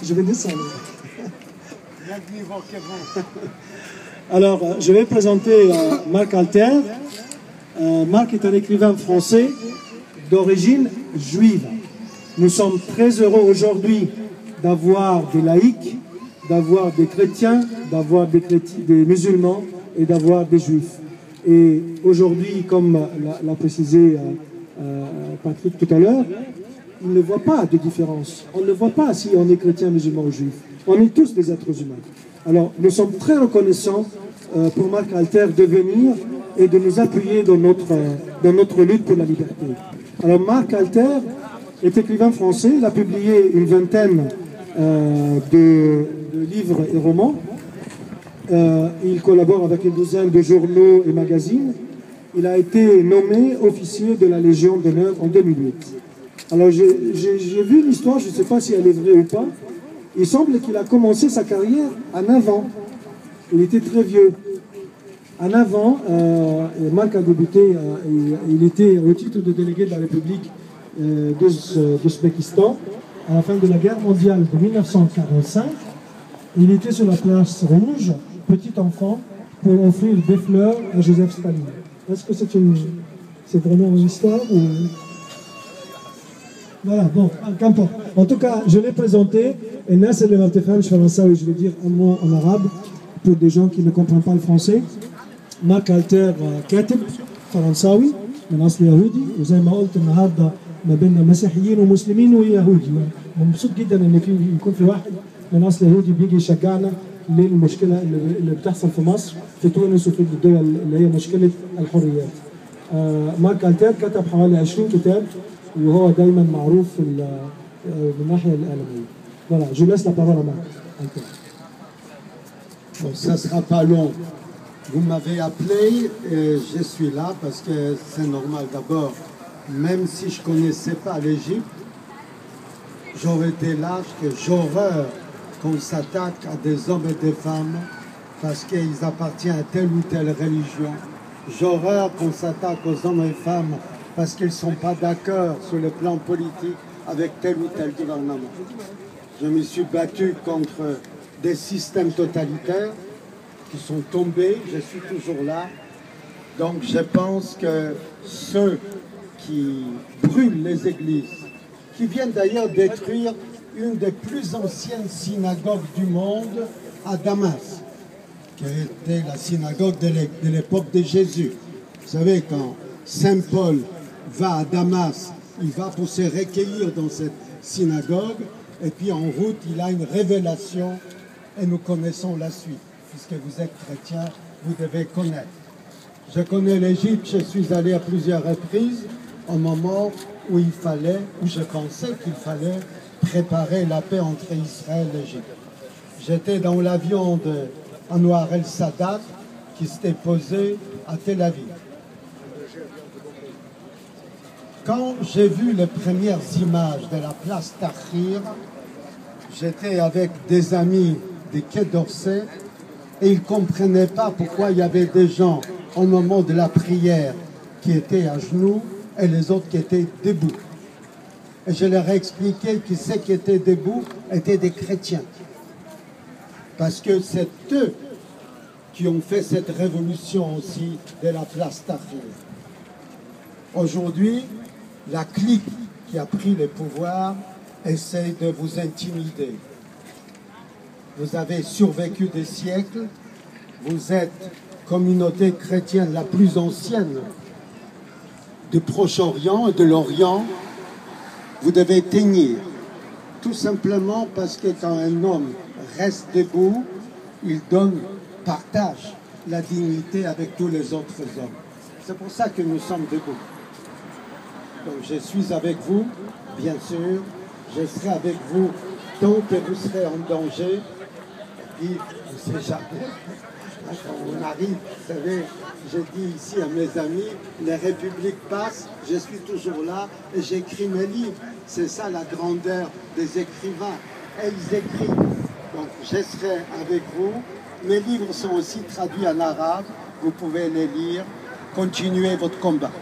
Je vais descendre. Alors, je vais présenter Marc Alter. Marc est un écrivain français d'origine juive. Nous sommes très heureux aujourd'hui d'avoir des laïcs, d'avoir des chrétiens, d'avoir des musulmans et d'avoir des juifs. Et aujourd'hui, comme l'a précisé Patrick tout à l'heure, il ne voit pas de différence. On ne voit pas si on est chrétien, musulman ou juif. On est tous des êtres humains. Alors, nous sommes très reconnaissants pour Marc Alter de venir et de nous appuyer dans notre lutte pour la liberté. Alors, Marc Alter est écrivain français. Il a publié une vingtaine de livres et romans. Il collabore avec une douzaine de journaux et magazines. Il a été nommé officier de la Légion d'honneur en 2008. Alors j'ai vu une histoire, je ne sais pas si elle est vraie ou pas. Il semble qu'il a commencé sa carrière à 9 ans. Il était très vieux. À 9 ans, Marc a débuté, il était au titre de délégué de la République d'Ouzbékistan à la fin de la guerre mondiale de 1945. Il était sur la place rouge, petit enfant, pour offrir des fleurs à Joseph Staline. Est-ce que c'est vraiment une histoire ou... Voilà, bon, qu'importe. En tout cas, je l'ai présenté, et Nas el Maltefan, je vais dire un mot en arabe, pour des gens qui ne comprennent pas le français. Marc Alter كاتب فرنساوي من أصل يهودي وزي ما قلت النهارده ما بين مسيحيين ومسلمين ويهودي ومبسوط جدا ان يكون في واحد من أصل يهودي بيجي يشجعنا للمشكله اللي بتحصل في مصر في تونس وفي الدول اللي هي مشكله الحريات. مارك ألتر كتب حوالي 20 كتاب وهو دايما معروف من الناحيه الإعلامية. Voilà, je laisse la parole à Marc Alter. Bon, ça ne sera pas long. Vous m'avez appelé et je suis là parce que c'est normal. D'abord, même si je ne connaissais pas l'Égypte, j'aurais été là, que j'horreur qu'on s'attaque à des hommes et des femmes parce qu'ils appartiennent à telle ou telle religion. J'horreur qu'on s'attaque aux hommes et femmes parce qu'ils ne sont pas d'accord sur le plan politique avec tel ou tel gouvernement. Je me suis battu contre des systèmes totalitaires qui sont tombés, je suis toujours là. Donc je pense que ceux qui brûlent les églises, qui viennent d'ailleurs détruire une des plus anciennes synagogues du monde à Damas, qui était la synagogue de l'époque de Jésus. Vous savez, quand Saint Paul va à Damas, il va pour se recueillir dans cette synagogue, et puis en route, il a une révélation, et nous connaissons la suite. Puisque vous êtes chrétien, vous devez connaître. Je connais l'Égypte, je suis allé à plusieurs reprises au moment où il fallait, où je pensais qu'il fallait préparer la paix entre Israël et l'Égypte. J'étais dans l'avion d'Anwar el-Sadat qui s'était posé à Tel Aviv. Quand j'ai vu les premières images de la place Tahrir, j'étais avec des amis des Quai d'Orsay, et ils ne comprenaient pas pourquoi il y avait des gens au moment de la prière qui étaient à genoux et les autres qui étaient debout. Et je leur ai expliqué que ceux qui étaient debout étaient des chrétiens. Parce que c'est eux qui ont fait cette révolution aussi de la place Tahrir. Aujourd'hui, la clique qui a pris le pouvoir essaie de vous intimider. Vous avez survécu des siècles, vous êtes communauté chrétienne la plus ancienne du Proche-Orient et de l'Orient, vous devez tenir. Tout simplement parce que quand un homme reste debout, il partage la dignité avec tous les autres hommes. C'est pour ça que nous sommes debout. Donc je suis avec vous, bien sûr, je serai avec vous tant que vous serez en danger. Et puis, on ne sait jamais. Quand on arrive, vous savez, je dis ici à mes amis, les républiques passent, je suis toujours là et j'écris mes livres. C'est ça la grandeur des écrivains. Et ils écrivent. Donc je serai avec vous. Mes livres sont aussi traduits en arabe. Vous pouvez les lire. Continuez votre combat.